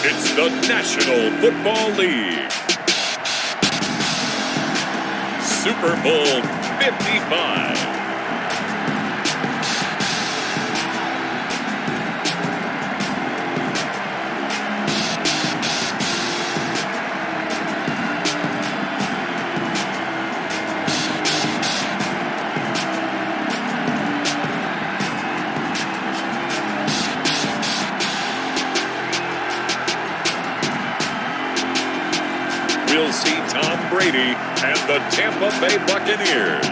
It's the National Football League. Super Bowl 55. We'll see Tom Brady and the Tampa Bay Buccaneers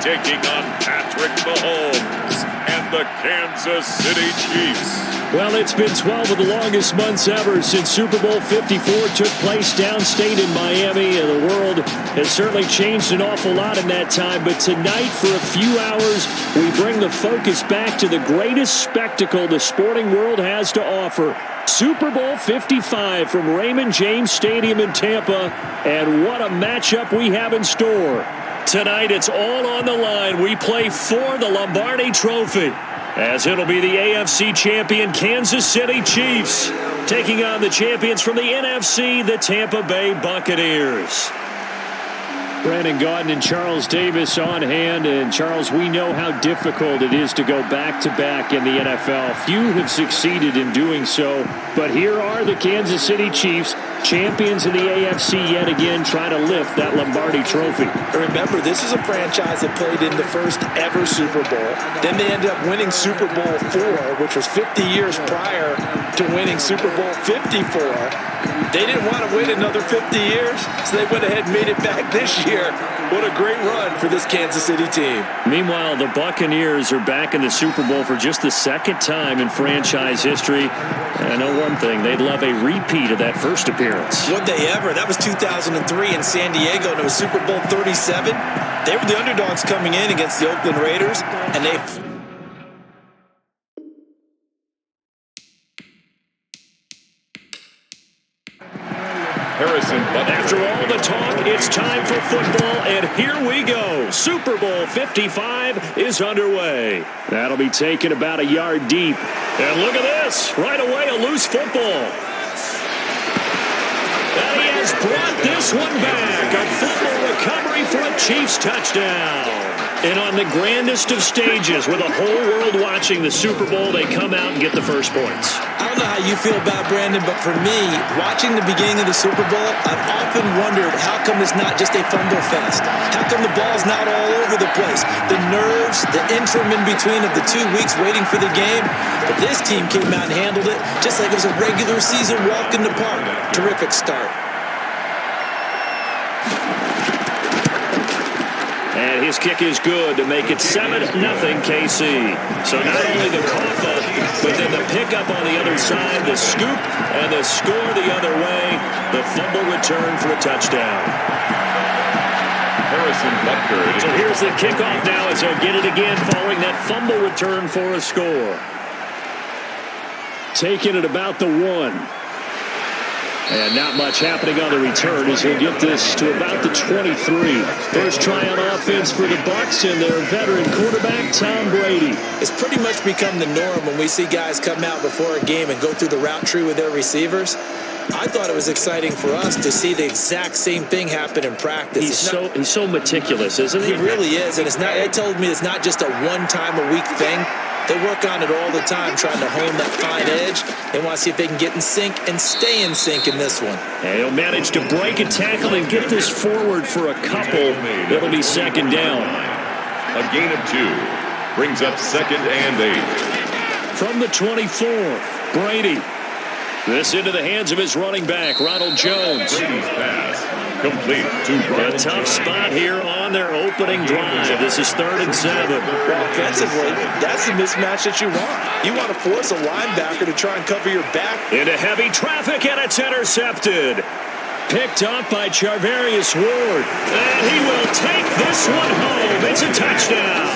taking on Patrick Mahomes and the Kansas City Chiefs. Well, it's been 12 of the longest months ever since Super Bowl 54 took place downstate in Miami, and the world has certainly changed an awful lot in that time. But tonight, for a few hours, we bring the focus back to the greatest spectacle the sporting world has to offer. Super Bowl 55 from Raymond James Stadium in Tampa, and what a matchup we have in store. Tonight, it's all on the line. We play for the Lombardi Trophy, as it'll be the AFC champion Kansas City Chiefs taking on the champions from the NFC, the Tampa Bay Buccaneers. Brandon Gaudin and Charles Davis on hand. And Charles, we know how difficult it is to go back-to-back in the NFL. Few have succeeded in doing so, but here are the Kansas City Chiefs, champions in the AFC yet again, trying to lift that Lombardi Trophy. Remember, this is a franchise that played in the first ever Super Bowl. Then they ended up winning Super Bowl IV, which was 50 years prior to winning Super Bowl 54. They didn't want to wait another 50 years, so they went ahead and made it back this year. What a great run for this Kansas City team. Meanwhile, the Buccaneers are back in the Super Bowl for just the second time in franchise history. And I know one thing, they'd love a repeat of that first appearance. Would they ever? That was 2003 in San Diego, and it was Super Bowl 37. They were the underdogs coming in against the Oakland Raiders, and they... After all the talk, it's time for football, and here we go. Super Bowl 55 is underway. That'll be taken about a yard deep. And look at this. Right away, a loose football. And he has brought this one back. A football recovery for a Chiefs touchdown. And on the grandest of stages, with the whole world watching the Super Bowl, they come out and get the first points. I don't know how you feel about Brandon, but for me, watching the beginning of the Super Bowl, I've often wondered how come it's not just a fumble fest? How come the ball's not all over the place? The nerves, the interim in between of the 2 weeks waiting for the game. But this team came out and handled it just like it was a regular season walk in the park. Terrific start. And his kick is good to make it 7-0 KC. So not only the cough up, but then the pickup on the other side, the scoop, and the score the other way. The fumble return for a touchdown. So here's the kickoff now as they'll get it again following that fumble return for a score. Taking it about the 1. And not much happening on the return as he'll get this to about the 23. First try on offense for the Bucs and their veteran quarterback, Tom Brady. It's pretty much become the norm when we see guys come out before a game and go through the route tree with their receivers. I thought it was exciting for us to see the exact same thing happen in practice. He's so meticulous, isn't he? He really is, and they told me it's not just a one-time-a-week thing. They work on it all the time, trying to hone that fine edge. They want to see if they can get in sync and stay in sync in this one. And he'll manage to break a tackle and get this forward for a couple. It'll be second down. A gain of 2 brings up 2nd and 8. From the 24, Brady. This into the hands of his running back, Ronald Jones. Brady's pass complete to A tough spot here on their opening drive. This is 3rd and 7. Well, offensively, that's the mismatch that you want. You want to force a linebacker to try and cover your back. Into heavy traffic, and it's intercepted. Picked up by Charvarius Ward. And he will take this one home. It's a touchdown.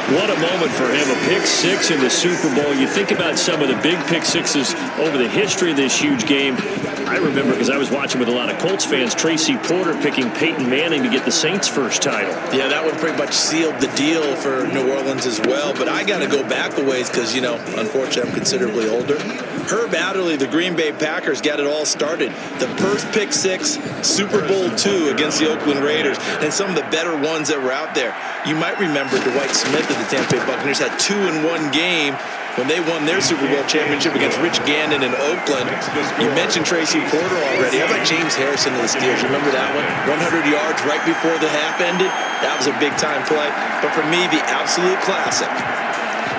What a moment for him, a pick 6 in the Super Bowl. You think about some of the big pick 6s over the history of this huge game. I remember, because I was watching with a lot of Colts fans, Tracy Porter picking Peyton Manning to get the Saints' first title. Yeah, that one pretty much sealed the deal for New Orleans as well. But I got to go back a ways because, unfortunately I'm considerably older. Herb Adderley, the Green Bay Packers, got it all started. The first pick six, Super Bowl II against the Oakland Raiders, and some of the better ones that were out there. You might remember Dwight Smith of the Tampa Bay Buccaneers had 2 in one game when they won their Super Bowl championship against Rich Gannon in Oakland. You mentioned Tracy Porter already. How about James Harrison of the Steelers? Remember that one? 100 yards right before the half ended? That was a big-time play. But for me, the absolute classic,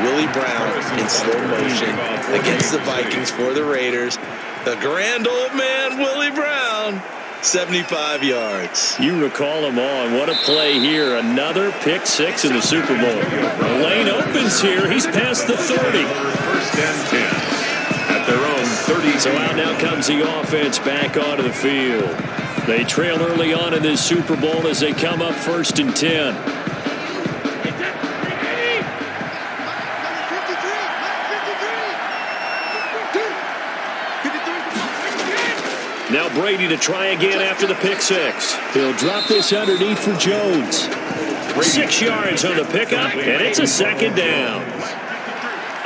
Willie Brown in slow motion against the Vikings for the Raiders. The grand old man, Willie Brown, 75 yards. You recall them all, and what a play here. Another pick six in the Super Bowl. The lane opens here. He's past the 30. First and 10 at their own 30. So out now comes the offense back onto the field. They trail early on in this Super Bowl as they come up 1st and 10. Now Brady to try again after the pick six. He'll drop this underneath for Jones. 6 yards on the pickup, and it's a 2nd down.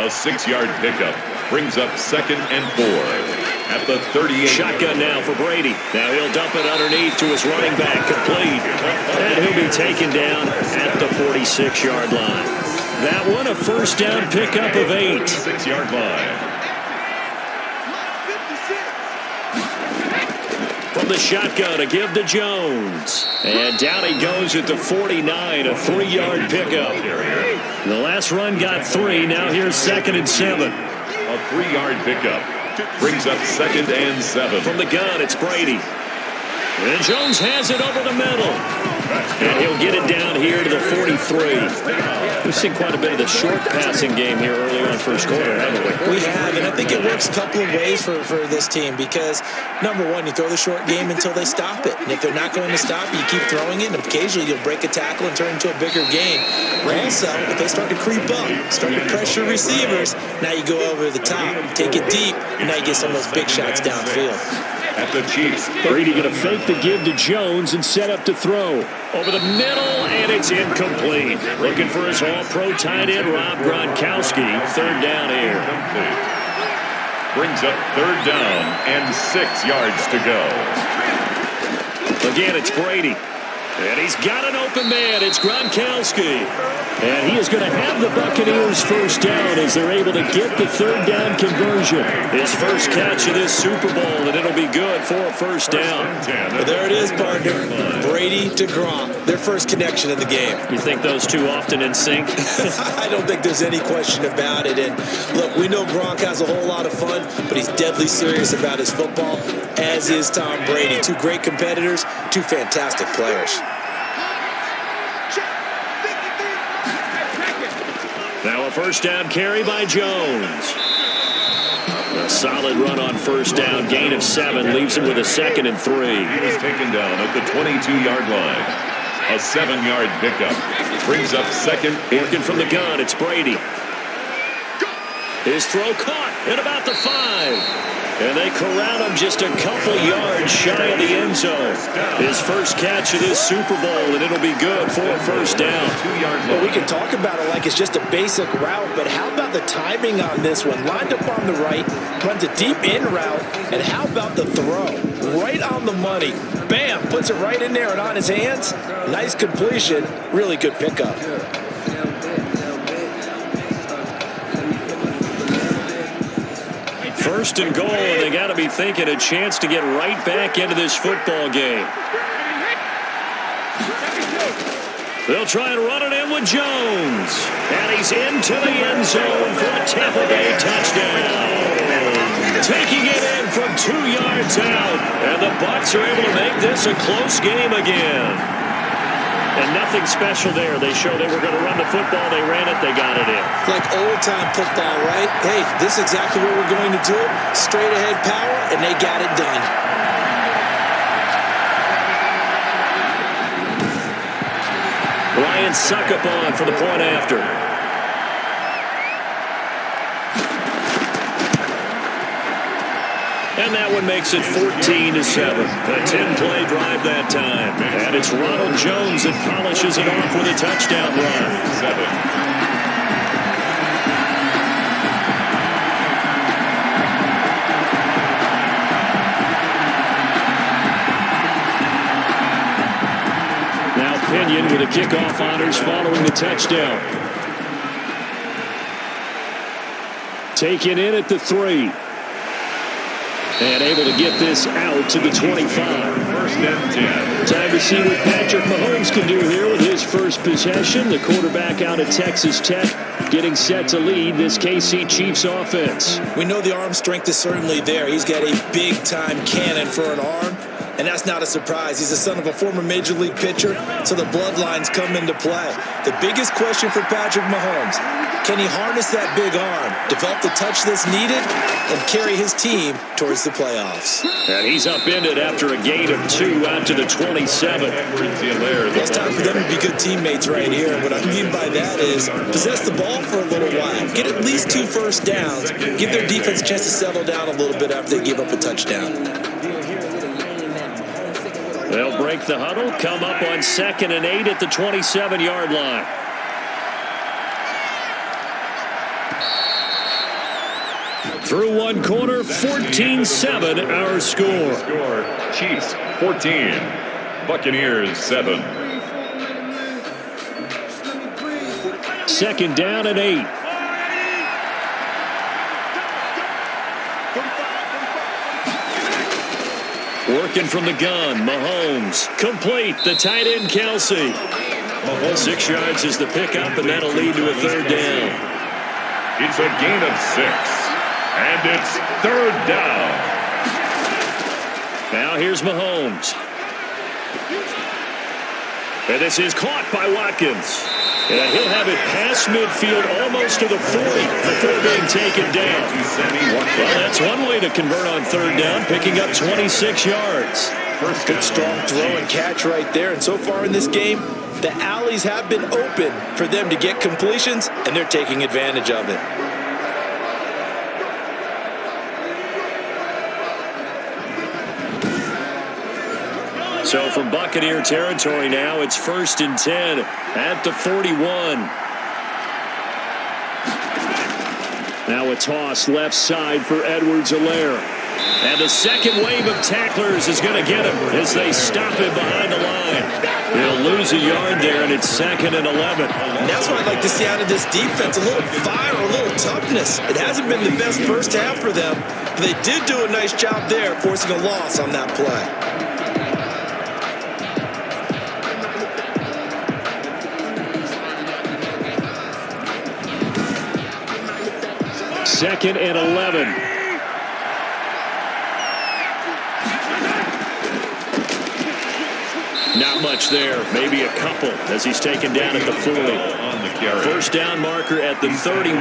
A 6-yard pickup brings up 2nd and 4 at the 38. Shotgun now for Brady. Now he'll dump it underneath to his running back, complete. And he'll be taken down at the 46-yard line. That one a 1st down pickup of 8. 6-yard line. From the shotgun to give to Jones. And down he goes at the 49, a 3-yard pickup. The last run got 3. Now here's 2nd and 7. A 3-yard pickup brings up 2nd and 7. From the gun, it's Brady. And Jones has it over the middle. And he'll get it down here to the 43. We've seen quite a bit of the short passing game here early on first quarter, haven't we? We have, and I think it works a couple of ways for this team because, number one, you throw the short game until they stop it. And if they're not going to stop it, you keep throwing it, and occasionally you'll break a tackle and turn it into a bigger gain. Also, if they start to creep up, start to pressure receivers, now you go over the top, take it deep, and now you get some of those big shots downfield. At the Chiefs. Brady going to fake the give to Jones and set up to throw. Over the middle, and it's incomplete. Looking for his all-pro tight end, Rob Gronkowski. 3rd down here. Brings up 3rd down and 6 yards to go. Again, it's Brady. And he's got an open man. It's Gronkowski. And he is going to have the Buccaneers 1st down as they're able to get the 3rd down conversion. His first catch of this Super Bowl, and it'll be good for a 1st down. Well, there it is, partner. Brady to Gronk, their first connection in the game. You think those two often in sync? I don't think there's any question about it. And look, we know Gronk has a whole lot of fun, but he's deadly serious about his football, as is Tom Brady. 2 great competitors, 2 fantastic players. Now a 1st down carry by Jones. A solid run on 1st down. Gain of 7 leaves him with a 2nd and 3. He was taken down at the 22-yard line. A 7-yard pickup brings up 2nd. Working from the gun, it's Brady. His throw caught at about the 5. And they corral him just a couple yards shy of the end zone. His first catch of this Super Bowl, and it'll be good for a 1st down. 2-yard line. Well, we can talk about it like it's just a basic route, but how about the timing on this one? Lined up on the right, runs a deep in route, and how about the throw? Right on the money. Bam! Puts it right in there and on his hands. Nice completion. Really good pickup. 1st and goal, and they got to be thinking a chance to get right back into this football game. They'll try and run it in with Jones. And he's into the end zone for a Tampa Bay touchdown. Taking it in from 2 yards out. And the Bucs are able to make this a close game again. And nothing special there. They showed they were going to run the football. They ran it. They got it in. Like old-time football, right? Hey, this is exactly what we're going to do. Straight-ahead power, and they got it done. Ryan Suckup on for the point after. And that one makes it 14-7. A 10-play drive that time. And it's Ronald Jones that polishes it off with a touchdown run. 7. begin with the kickoff honors following the touchdown. Taken in at the 3. And able to get this out to the 25. First and 10. Time to see what Patrick Mahomes can do here with his first possession. The quarterback out of Texas Tech getting set to lead this KC Chiefs offense. We know the arm strength is certainly there. He's got a big-time cannon for an arm, and that's not a surprise. He's the son of a former Major League pitcher, so the bloodlines come into play. The biggest question for Patrick Mahomes, can he harness that big arm, develop the touch that's needed, and carry his team towards the playoffs? And he's upended after a gain of 2 out to the 27. It's time for them to be good teammates right here. What I mean by that is possess the ball for a little while, get at least 2 first downs, give their defense a chance to settle down a little bit after they give up a touchdown. They'll break the huddle, come up on 2nd and 8 at the 27-yard line. Through one quarter, 14-7 our score. Chiefs 14, Buccaneers 7. 2nd down and 8. Working from the gun, Mahomes. Complete, the tight end, Kelsey. 6 yards is the pickup, and that'll lead to a 3rd down. It's a gain of 6. And it's 3rd down. Now here's Mahomes. And this is caught by Watkins. And he'll have it past midfield almost to the 40 before being taken down. Well, that's one way to convert on 3rd down, picking up 26 yards. Good strong throw and catch right there. And so far in this game, the alleys have been open for them to get completions, and they're taking advantage of it. So from Buccaneer territory now, it's 1st and 10 at the 41. Now a toss left side for Edwards-Helaire. And the second wave of tacklers is going to get him as they stop him behind the line. They'll lose a yard there, and it's 2nd and 11. And that's what I'd like to see out of this defense, a little fire, a little toughness. It hasn't been the best first half for them, but they did do a nice job there, forcing a loss on that play. 2nd and 11. Not much there. Maybe a couple as he's taken down at the 40. 1st down marker at the 31.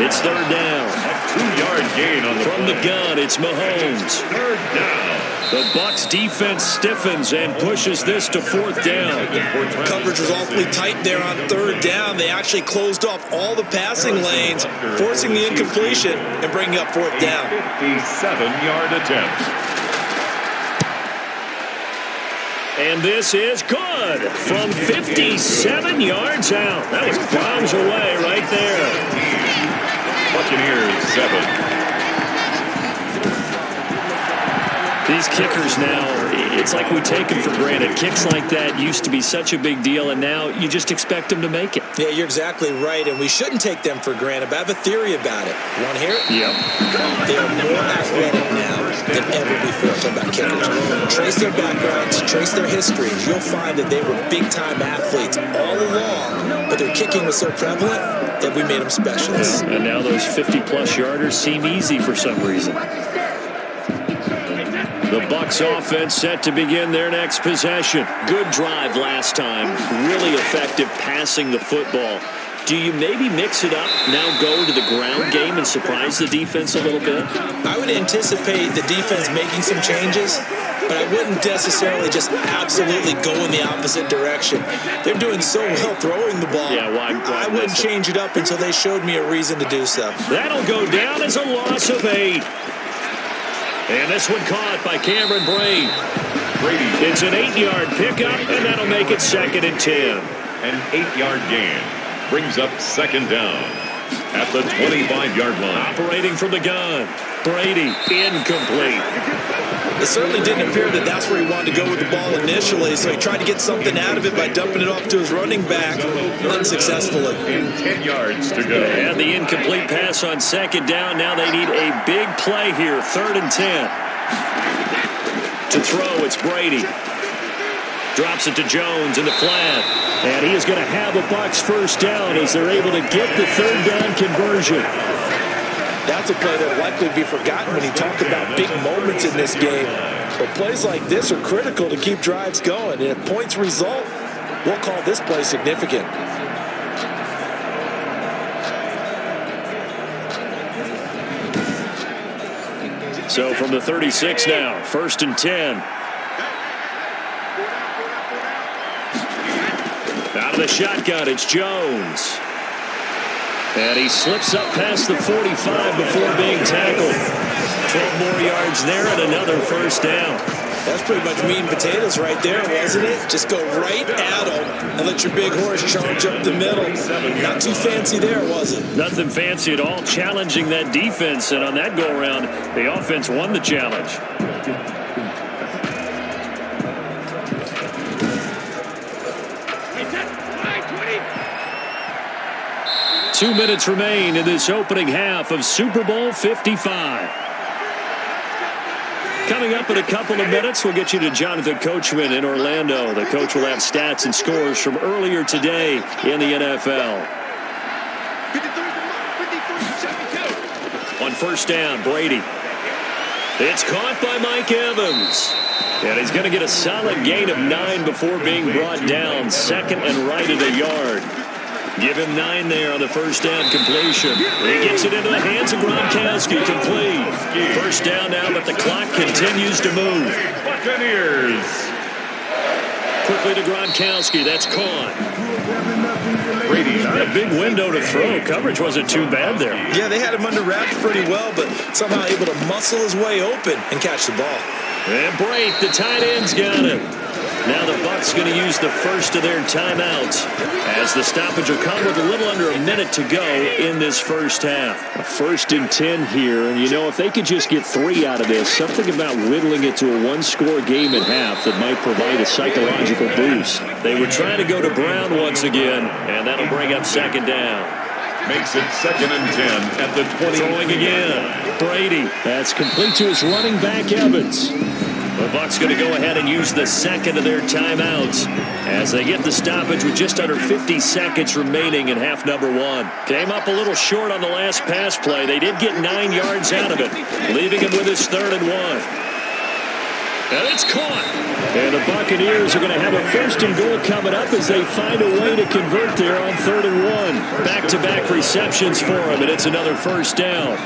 It's 3rd down. A 2-yard gain on the From the gun, it's Mahomes. 3rd down. The Bucs defense stiffens and pushes this to 4th down. Coverage was awfully tight there on 3rd down. They actually closed off all the passing lanes, forcing the incompletion and bringing up 4th down. 57-yard attempt. And this is good from 57 yards out. That was bombs away right there. Buccaneers 7. These kickers now, it's like we take them for granted. Kicks like that used to be such a big deal, and now you just expect them to make it. Yeah, you're exactly right, and we shouldn't take them for granted, but I have a theory about it. You want to hear it? Yep. They are more athletic now than ever before. Talking about kickers. Trace their backgrounds, trace their histories. You'll find that they were big-time athletes all along, but their kicking was so prevalent that we made them specialists. And now those 50-plus yarders seem easy for some reason. The Bucs offense set to begin their next possession. Good drive last time. Really effective passing the football. Do you maybe mix it up, now go to the ground game and surprise the defense a little bit? I would anticipate the defense making some changes, but I wouldn't necessarily just absolutely go in the opposite direction. They're doing so well throwing the ball. Yeah, why I wouldn't change it up until they showed me a reason to do so. That'll go down as a loss of 8. And this one caught by Cameron Brate. It's an 8-yard pickup, and that'll make it 2nd and 10. An 8-yard gain brings up 2nd down at the 25-yard line. Operating from the gun. Brady incomplete. It certainly didn't appear that that's where he wanted to go with the ball initially, so he tried to get something out of it by dumping it off to his running back unsuccessfully. 10 yards to go. And the incomplete pass on second down. Now they need a big play here, 3rd and 10. To throw, it's Brady. Drops it to Jones in the flat. And he is going to have a Bucs first down as they're able to get the 3rd down conversion. That's a play that will likely be forgotten when you talk about big moments in this game. But plays like this are critical to keep drives going. And if points result, we'll call this play significant. So from the 36 now, 1st and 10. Out of the shotgun, it's Jones. And he slips up past the 45 before being tackled. 12 more yards there and another first down. That's pretty much meat and potatoes right there, wasn't it? Just go right at him and let your big horse charge up the middle. Not too fancy there, was it? Nothing fancy at all, challenging that defense. And on that go-around, the offense won the challenge. Two minutes remain in this opening half of Super Bowl 55. Coming up in a couple of minutes, we'll get you to Jonathan Coachman in Orlando. The coach will have stats and scores from earlier today in the NFL. On first down, Brady. It's caught by Mike Evans. And he's going to get a solid gain of 9 before being brought down. 2nd and right at a yard. Give him 9 there on the first down completion. He gets it into the hands of Gronkowski, complete. First down now, but the clock continues to move. Buccaneers. Quickly to Gronkowski, that's caught. Brady. Not a big window to throw. Coverage wasn't too bad there. Yeah, they had him under wraps pretty well, but somehow able to muscle his way open and catch the ball. And Brate, the tight end's got it. Now the Bucs going to use the first of their timeouts as the stoppage will come with a little under a minute to go in this first half. A 1st and 10 here, and you know, if they could just get 3 out of this, something about whittling it to a one-score game at half that might provide a psychological boost. They would try to go to Brown once again, and that'll bring up 2nd down. Makes it 2nd and 10 at the 20. Throwing again. Brady. That's complete to his running back, Evans. The Bucs going to go ahead and use the 2nd of their timeouts as they get the stoppage with just under 50 seconds remaining in half number 1. Came up a little short on the last pass play. They did get 9 yards out of it, leaving him with his 3rd and 1. And it's caught. And the Buccaneers are going to have a 1st and goal coming up as they find a way to convert there on 3rd and 1. Back-to-back receptions for him, and it's another first down.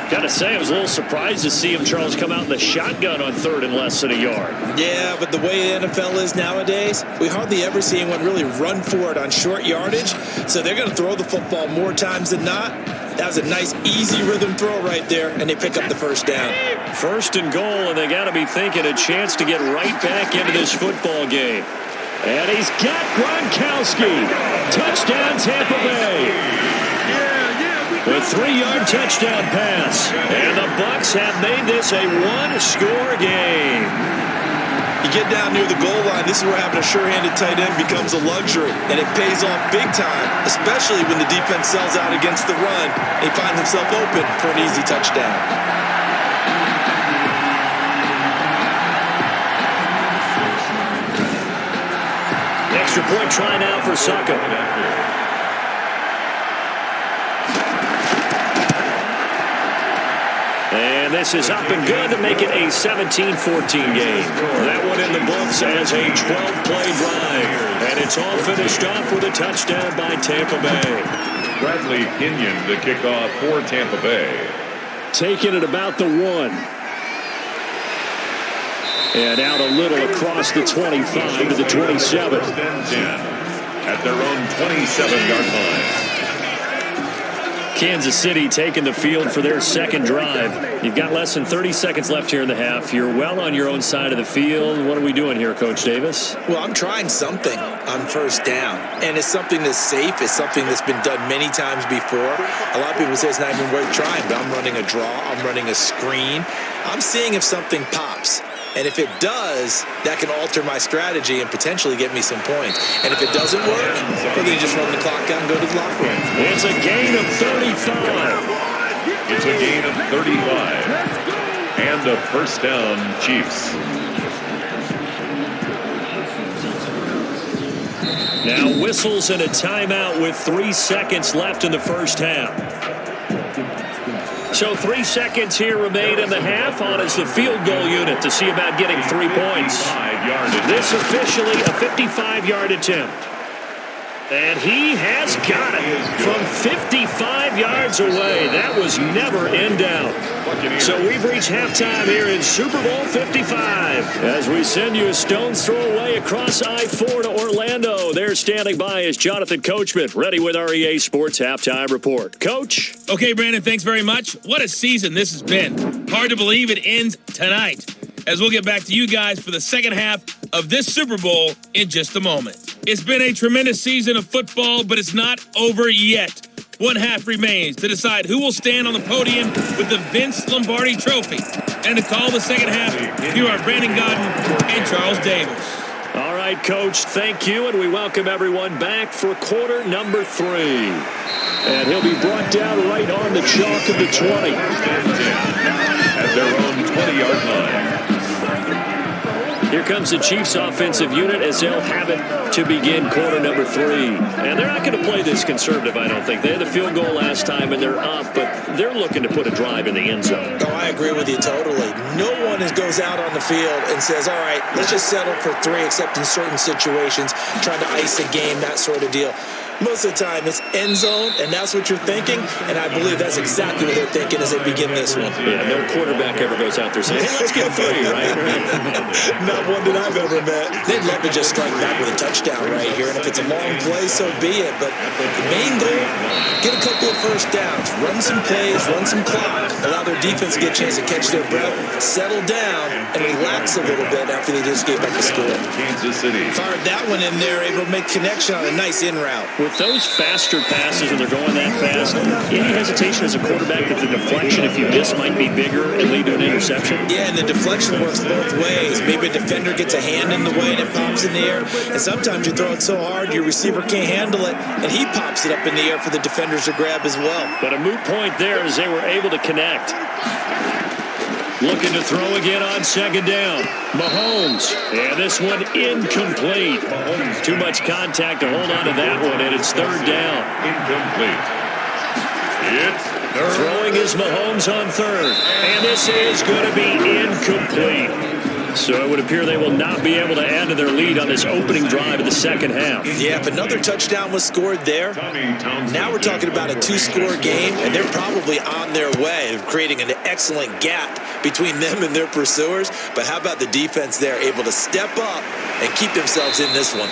Got to say, I was a little surprised to see him, Charles, come out in the shotgun on 3rd and less than a yard. Yeah, but the way the NFL is nowadays, we hardly ever see anyone really run for it on short yardage. So they're going to throw the football more times than not. That was a nice, easy rhythm throw right there, and they pick up the first down. 1st and goal, and they got to be thinking a chance to get right back into this football game. And he's got Gronkowski. Touchdown, Tampa Bay. A 3-yard touchdown pass. And the Bucs have made this a one-score game. You get down near the goal line, this is where having a sure-handed tight end becomes a luxury, and it pays off big time, especially when the defense sells out against the run and he finds himself open for an easy touchdown. Extra point try now for Succo. And this is up and good to make it a 17-14 game. That one in the books as a 12-play drive. And it's all finished off with a touchdown by Tampa Bay. Bradley Kenyon, the kickoff for Tampa Bay. Taking it about the 1. And out a little across the 25 to the 27. At their own 27-yard line. Kansas City taking the field for their second drive. You've got less than 30 seconds left here in the half. You're well on your own side of the field. What are we doing here, Coach Davis? Well, I'm trying something on first down. And it's something that's safe. It's something that's been done many times before. A lot of people say it's not even worth trying, but I'm running a draw. I'm running a screen. I'm seeing if something pops. And if it does, that can alter my strategy and potentially get me some points. And if it doesn't work, well, then you just run the clock out and go to the locker room. It's a gain of 35. It's a gain of 35. And a first down, Chiefs. Now whistles and a timeout with 3 seconds left in the first half. So 3 seconds here remain in the half. On is the field goal unit to see about getting 3 points. This officially a 55-yard attempt. And he has got it from 55 yards away. That was never in doubt. So we've reached halftime here in Super Bowl 55. As we send you a stone's throw away across I-4 to Orlando. There standing by is Jonathan Coachman, ready with our EA Sports Halftime Report. Coach? Okay, Brandon, thanks very much. What a season this has been. Hard to believe it ends tonight, as we'll get back to you guys for the second half of this Super Bowl in just a moment. It's been a tremendous season of football, but it's not over yet. One half remains to decide who will stand on the podium with the Vince Lombardi Trophy. And to call the second half, here are Brandon Godden and Charles Davis. All right, Coach, thank you, and we welcome everyone back for quarter number 3. And he'll be brought down right on the chalk of the 20. At their own 20-yard line. Here comes the Chiefs offensive unit as they'll have it to begin quarter number 3. And they're not going to play this conservative, I don't think. They had the field goal last time and they're up, but they're looking to put a drive in the end zone. Oh, I agree with you totally. No one goes out on the field and says, all right, let's just settle for 3, except in certain situations, trying to ice a game, that sort of deal. Most of the time, it's end zone, and that's what you're thinking, and I believe that's exactly what they're thinking as they begin this one. Yeah, no quarterback ever goes out there saying, hey, let's get 3, right? Not one that I've ever met. They'd love to just strike back with a touchdown right here, and if it's a long play, so be it. But the main goal, get a couple of first downs, run some plays, run some clock, allow their defense to get a chance to catch their breath, settle down, and relax a little bit after they just get back to score. Kansas City. Fired that one in there, able to make connection on a nice in route. With those faster passes and they're going that fast, any hesitation as a quarterback that the deflection, if you miss, might be bigger and lead to an interception? Yeah, and the deflection works both ways. Maybe a defender gets a hand in the way and it pops in the air, and sometimes you throw it so hard your receiver can't handle it, and he pops it up in the air for the defenders to grab as well. But a moot point there as they were able to connect. Looking to throw again on second down. Mahomes. And this one incomplete. Too much contact to hold on to that one, and it's third down. Incomplete. It's third. Throwing is Mahomes on third. And this is going to be incomplete. So it would appear they will not be able to add to their lead on this opening drive of the second half. Yeah, if another touchdown was scored there, now we're talking about a 2-score game, and they're probably on their way of creating an excellent gap between them and their pursuers. But how about the defense there, able to step up and keep themselves in this one?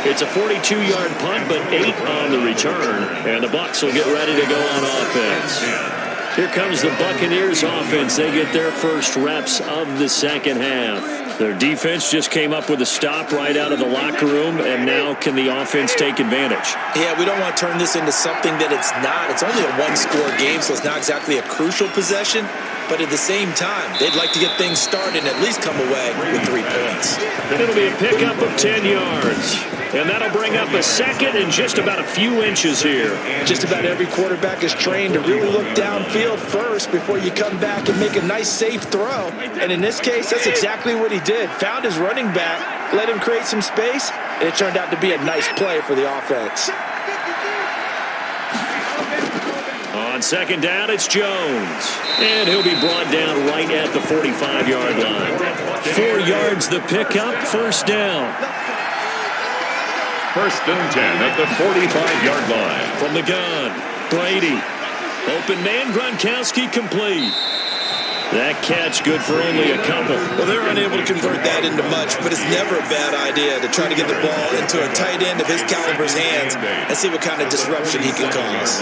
It's a 42-yard punt, but 8 on the return, and the Bucs will get ready to go on offense. Here comes the Buccaneers offense. They get their first reps of the second half. Their defense just came up with a stop right out of the locker room, and now can the offense take advantage? Yeah, we don't want to turn this into something that it's not. It's only a 1-score game, so it's not exactly a crucial possession. But at the same time, they'd like to get things started and at least come away with 3 points. It'll be a pickup of 10 yards. And that'll bring up a second and just about a few inches here. Just about every quarterback is trained to really look downfield first before you come back and make a nice, safe throw. And in this case, that's exactly what he did. Found his running back, let him create some space, and it turned out to be a nice play for the offense. On second down, it's Jones. And he'll be brought down right at the 45-yard line. 4 yards the pickup, first down. First and 10 at the 45-yard line. From the gun, Brady. Open man, Gronkowski complete. That catch good for only a couple. Well, they're unable to convert that into much, but it's never a bad idea to try to get the ball into a tight end of his caliber's hands and see what kind of disruption he can cause.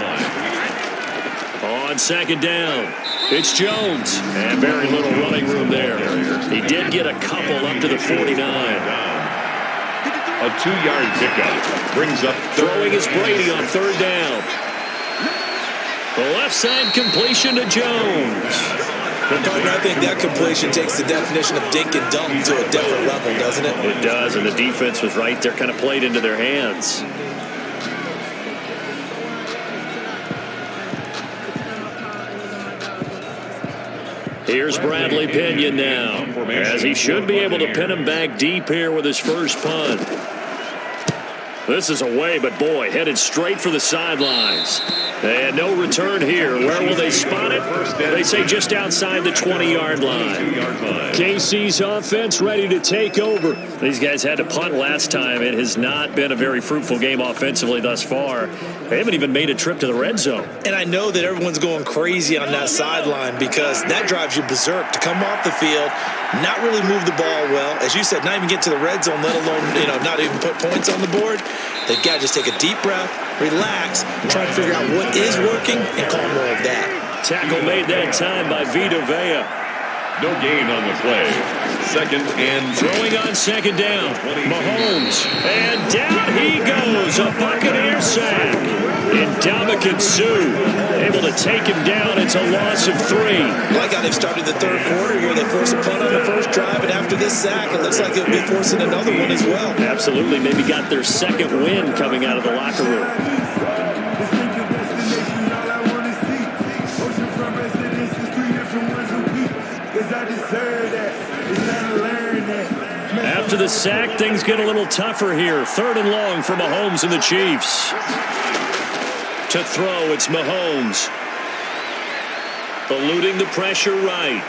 On second down, it's Jones. And very little running room there. He did get a couple up to the 49. A 2-yard pickup brings up throwing is Brady on third down. The left side completion to Jones. Partner, I think that completion takes the definition of dink and dunk to a different level, doesn't it? It does, and the defense was right there, kind of played into their hands. Here's Bradley Pinion now, as he should be able to pin him back deep here with his first punt. This is away, but boy, headed straight for the sidelines. And no return here. Where will they spot it? They say just outside the 20-yard line. KC's offense ready to take over. These guys had to punt last time. It has not been a very fruitful game offensively thus far. They haven't even made a trip to the red zone. And I know that everyone's going crazy on that sideline because that drives you berserk to come off the field, not really move the ball well. As you said, not even get to the red zone, let alone, not even put points on the board. They've got to just take a deep breath, relax, try to figure out what is working, and call more of that. Tackle made that time by Vita Vea. No gain on the play. Second and throwing on second down. Mahomes. And down he goes. A Buccaneer sack. And Ndamukong Suh able to take him down. It's a loss of 3. Well, I got they've started the third quarter here. They forced a punt on the first drive, and after this sack, it looks like they'll be forcing another one as well. Absolutely. Maybe got their second win coming out of the locker room. After the sack, things get a little tougher here. 3rd and long for Mahomes and the Chiefs. To throw, it's Mahomes. Eluding the pressure right.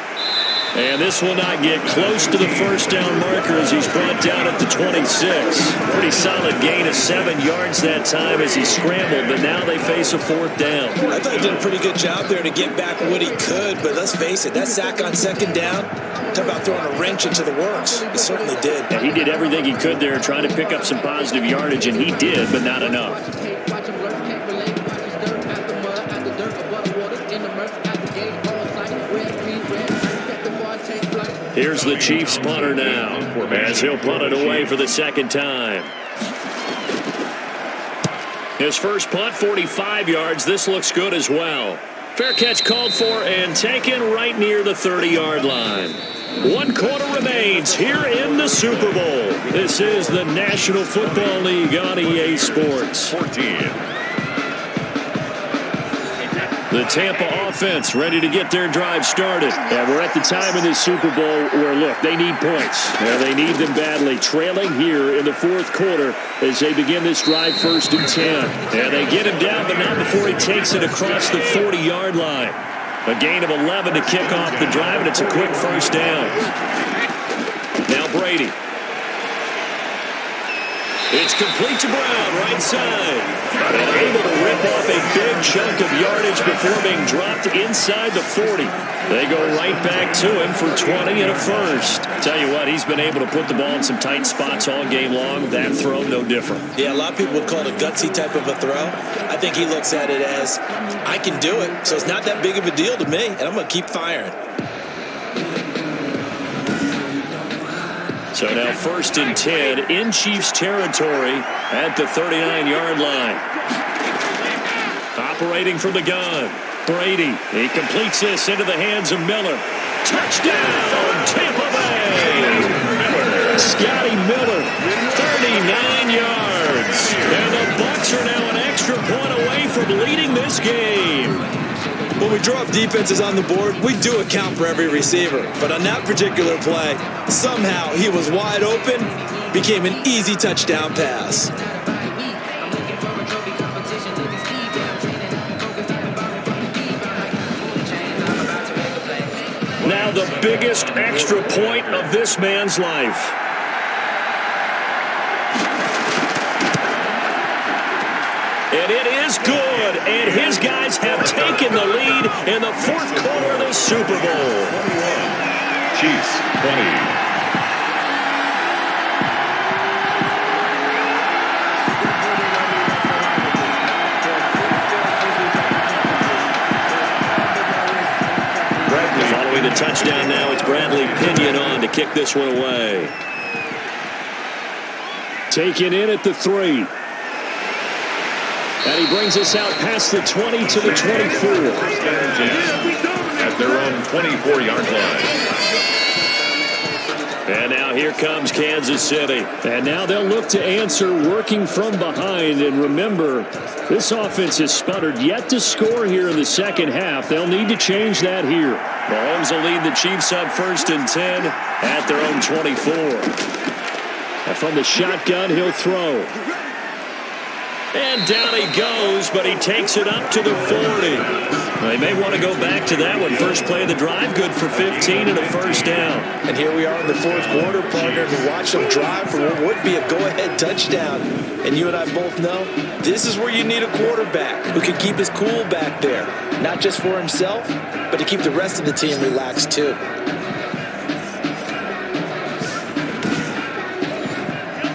And this will not get close to the first down marker as he's brought down at the 26. Pretty solid gain of 7 yards that time as he scrambled, but now they face a 4th down. I thought he did a pretty good job there to get back what he could, but let's face it, that sack on second down, talk about throwing a wrench into the works. He certainly did. Yeah, he did everything he could there trying to pick up some positive yardage, and he did, but not enough. Here's the Chiefs punter now, as he'll punt it away for the second time. His first punt, 45 yards. This looks good as well. Fair catch called for and taken right near the 30-yard line. 1 quarter remains here in the Super Bowl. This is the National Football League on EA Sports. 14. The Tampa offense ready to get their drive started. And we're at the time in this Super Bowl where, look, they need points. They need them badly. Trailing here in the 4th quarter as they begin this drive 1st and 10. And they get him down, but not before he takes it across the 40-yard line. A gain of 11 to kick off the drive, and it's a quick first down. Now Brady. It's complete to Brown, right side. And able to rip off a big chunk of yardage before being dropped inside the 40. They go right back to him for 20 and a first. Tell you what, he's been able to put the ball in some tight spots all game long. That throw, no different. Yeah, a lot of people would call it a gutsy type of a throw. I think he looks at it as, I can do it, so it's not that big of a deal to me, and I'm going to keep firing. So now 1st and 10 in Chiefs territory at the 39-yard line. Operating from the gun. Brady. He completes this into the hands of Miller. Touchdown, Tampa Bay. Scotty Miller, 39 yards. And the Bucs are now an extra point away from leading this game. When we draw up defenses on the board, we do account for every receiver. But on that particular play, somehow he was wide open, became an easy touchdown pass. Now the biggest extra point of this man's life. And it is good, and his guys have taken the lead in the 4th quarter of the Super Bowl. Chiefs, 20. Following the touchdown now, it's Bradley Pinion on to kick this one away. Taken in at the 3. And he brings us out past the 20 to the 24. At their own 24-yard line. And now here comes Kansas City. And now they'll look to answer working from behind. And remember, this offense has sputtered yet to score here in the second half. They'll need to change that here. Mahomes will lead the Chiefs up 1st and 10 at their own 24. And from the shotgun, he'll throw. And down he goes, but he takes it up to the 40. They may want to go back to that one. First play of the drive, good for 15 and a first down. And here we are in the fourth quarter, partner, to watch them drive for what would be a go-ahead touchdown. And you and I both know this is where you need a quarterback who can keep his cool back there. Not just for himself, but to keep the rest of the team relaxed too.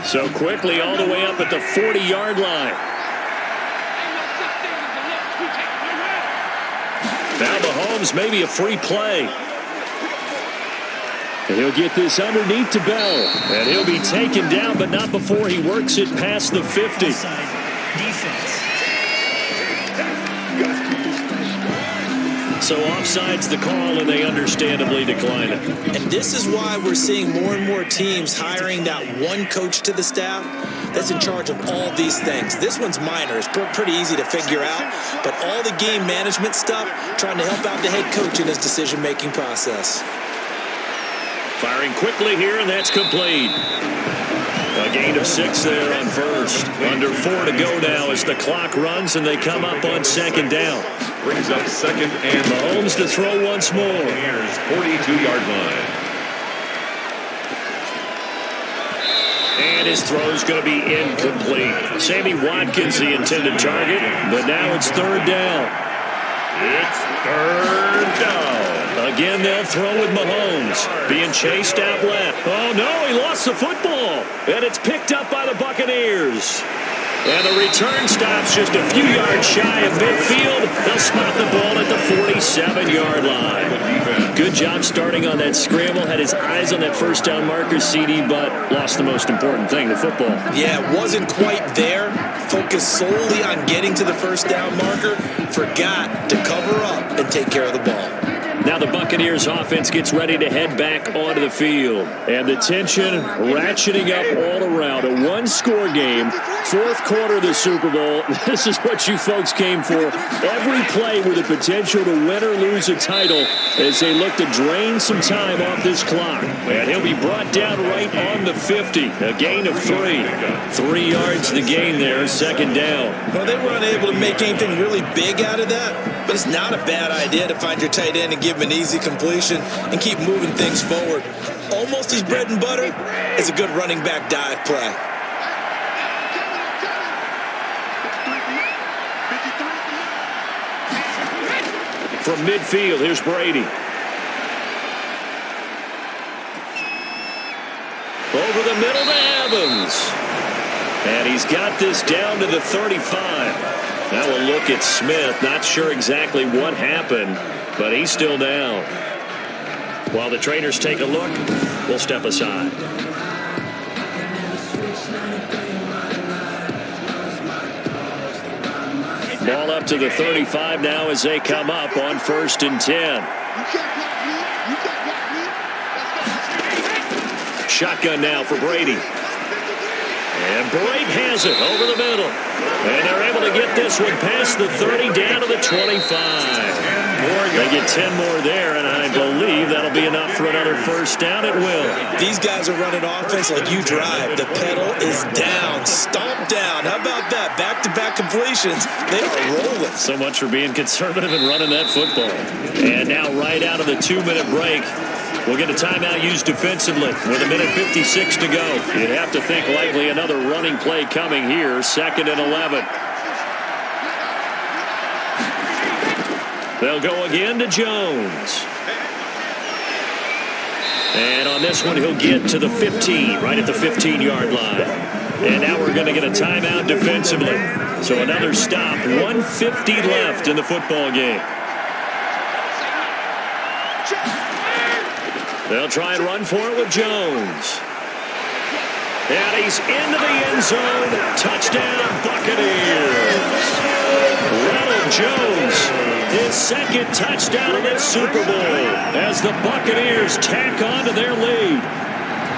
So quickly all the way up at the 40-yard line. Now Mahomes, maybe a free play. And he'll get this underneath to Bell. And he'll be taken down, but not before he works it past the 50. So offside's the call, and they understandably decline it. And this is why we're seeing more and more teams hiring that one coach to the staff that's in charge of all these things. This one's minor. It's pretty easy to figure out. But all the game management stuff, trying to help out the head coach in his decision-making process. Firing quickly here, and that's complete. A gain of 6 there on first. Under 4 to go now as the clock runs, and they come up on second down. Brings up second and Mahomes to throw once more. Buccaneers 42-yard line. And his throw's going to be incomplete. Sammy Watkins, the intended target, but now it's third down. It's third down. Again, they'll throw with Mahomes. Being chased out left. Oh, no, he lost the football. And it's picked up by the Buccaneers. And the return stops just a few yards shy of midfield. They'll spot the ball at the 47-yard line. Good job starting on that scramble. Had his eyes on that first down marker, CD, but lost the most important thing, the football. Yeah, wasn't quite there. Focused solely on getting to the first down marker. Forgot to cover up and take care of the ball. Now the Buccaneers offense gets ready to head back onto the field. And the tension ratcheting up all around. A one-score game, fourth quarter of the Super Bowl. This is what you folks came for. Every play with the potential to win or lose a title as they look to drain some time off this clock. And he'll be brought down right on the 50. A gain of 3. 3 yards the gain there, second down. Well, they were unable to make anything really big out of that. But it's not a bad idea to find your tight end and give him an easy completion and keep moving things forward. Almost his bread and butter is a good running back dive play. From midfield, here's Brady. Over the middle to Evans. And he's got this down to the 35. Now a look at Smith. Not sure exactly what happened, but he's still down. While the trainers take a look, we'll step aside. Ball up to the 35 now as they come up on 1st and 10. Shotgun now for Brady. And Brady has it over the middle. And they're able to get this one past the 30 down to the 25. They get 10 more there, and I believe that'll be enough for another first down. It will. These guys are running offense like you drive. The pedal is down, stomp down. How about that? Back-to-back completions. They are rolling. So much for being conservative and running that football. And now right out of the 2-minute break, we'll get a timeout used defensively with 1:56 to go. You'd have to think likely another running play coming here. 2nd and 11. They'll go again to Jones. And on this one, he'll get to the 15, right at the 15-yard line. And now we're going to get a timeout defensively. So another stop. 1:50 left in the football game. They'll try and run for it with Jones. And he's into the end zone. Touchdown, Buccaneers. Ronald Jones, his second touchdown of this Super Bowl as the Buccaneers tack on to their lead.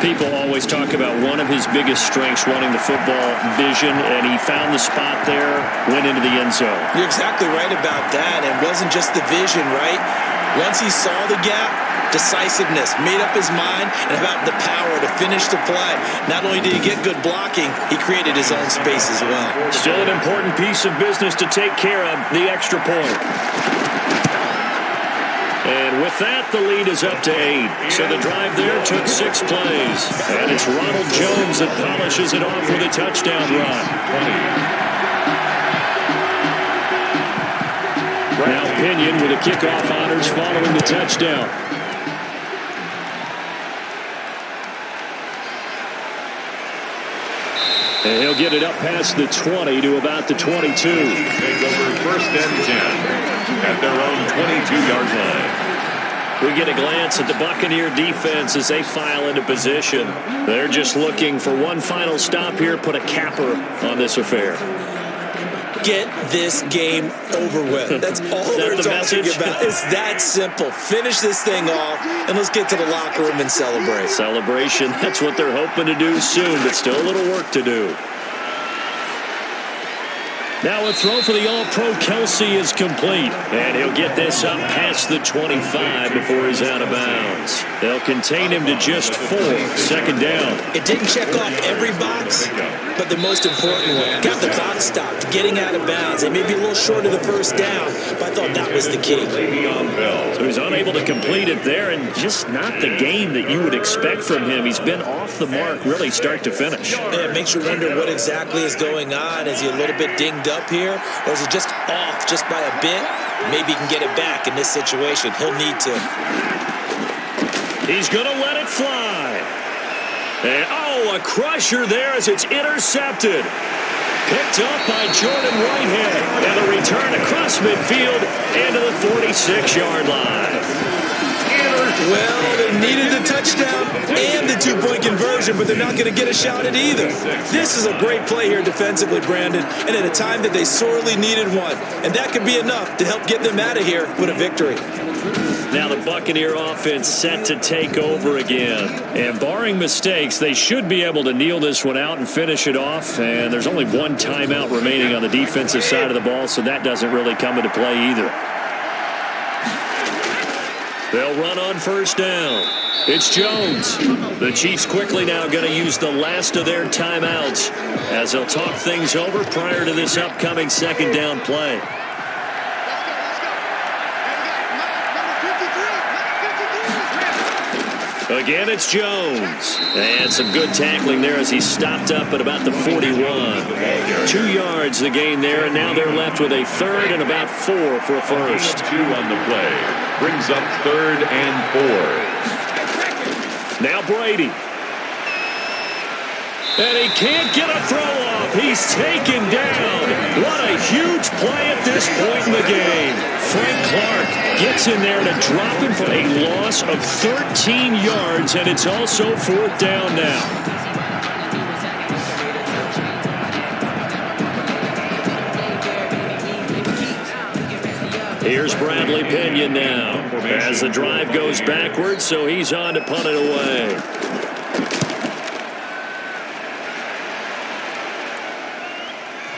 People always talk about one of his biggest strengths running the football, vision, and he found the spot there, went into the end zone. You're exactly right about that. It wasn't just the vision, right? Once he saw the gap, decisiveness, made up his mind, and about the power to finish the play. Not only did he get good blocking, he created his own space as well. Still an important piece of business to take care of, the extra point. And with that, the lead is up to 8. So the drive there took 6 plays. And it's Ronald Jones that polishes it off with a touchdown run. Now Pinion with the kickoff honors following the touchdown. And he'll get it up past the 20 to about the 22. Take over first and 10 at their own 22-yard line. We get a glance at the Buccaneer defense as they file into position. They're just looking for one final stop here, put a capper on this affair. Get this game over with. That's all they're talking about. It's that simple. Finish this thing off, and let's get to the locker room and celebrate. Celebration, that's what they're hoping to do soon, but still a little work to do. Now a throw for the All-Pro Kelsey is complete. And he'll get this up past the 25 before he's out of bounds. They'll contain him to just 4. Second down. It didn't check off every box, but the most important one. Got the clock stopped, getting out of bounds. They may be a little short of the first down, but I thought that was the key. So he's unable to complete it there, and just not the game that you would expect from him. He's been off the mark really start to finish. Yeah, it makes you wonder what exactly is going on. Is he a little bit dinged up here, or is it just off just by a bit? Maybe he can get it back in this situation. He'll need to. He's going to let it fly. And, a crusher there as it's intercepted. Picked up by Jordan Whitehead. And a return across midfield into the 46-yard line. Well, they needed the touchdown and the 2-point conversion, but they're not going to get a shot at either. This is a great play here defensively, Brandon, and at a time that they sorely needed one. And that could be enough to help get them out of here with a victory. Now the Buccaneer offense set to take over again. And barring mistakes, they should be able to kneel this one out and finish it off. And there's only one timeout remaining on the defensive side of the ball, so that doesn't really come into play either. They'll run on first down. It's Jones. The Chiefs quickly now going to use the last of their timeouts as they'll talk things over prior to this upcoming second down play. Again, it's Jones. And some good tackling there as he stopped up at about the 41. 2 yards the gain there, and now they're left with a third and about 4 for a first. 2 on the play. Brings up 3rd and 4. Now Brady. And he can't get a throw off. He's taken down. What a huge play at this point in the game. Frank Clark gets in there to drop him for a loss of 13 yards, and it's also 4th down now. Here's Bradley Pinion now as the drive goes backwards, so he's on to punt it away.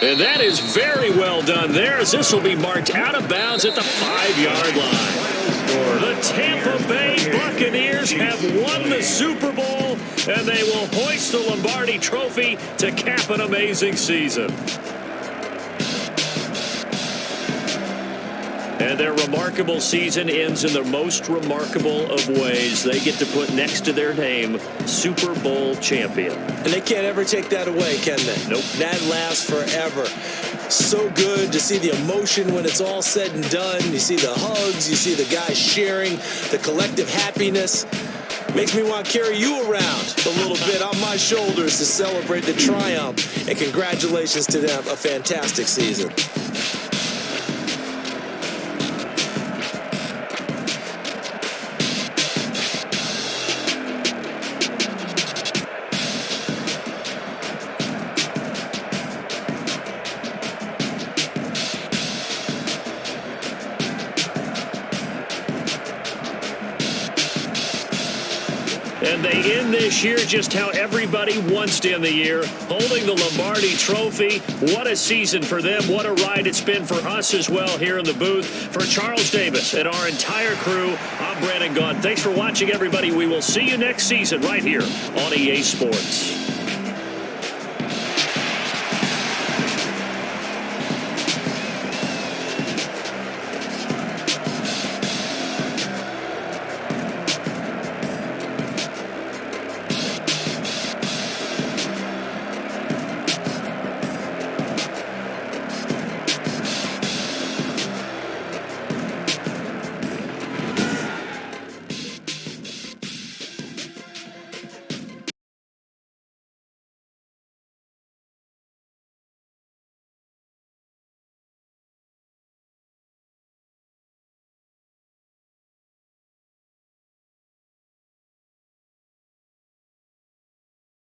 And that is very well done there as this will be marked out of bounds at the 5-yard line. The Tampa Bay Buccaneers have won the Super Bowl, and they will hoist the Lombardi Trophy to cap an amazing season. And their remarkable season ends in the most remarkable of ways. They get to put next to their name, Super Bowl champion. And they can't ever take that away, can they? Nope. That lasts forever. So good to see the emotion when it's all said and done. You see the hugs, you see the guys sharing, the collective happiness. Makes me want to carry you around a little bit on my shoulders to celebrate the triumph. And congratulations to them, a fantastic season. And they end this year just how everybody wants to end the year, holding the Lombardi Trophy. What a season for them. What a ride it's been for us as well here in the booth. For Charles Davis and our entire crew, I'm Brandon Gaudin. Thanks for watching, everybody. We will see you next season right here on EA Sports.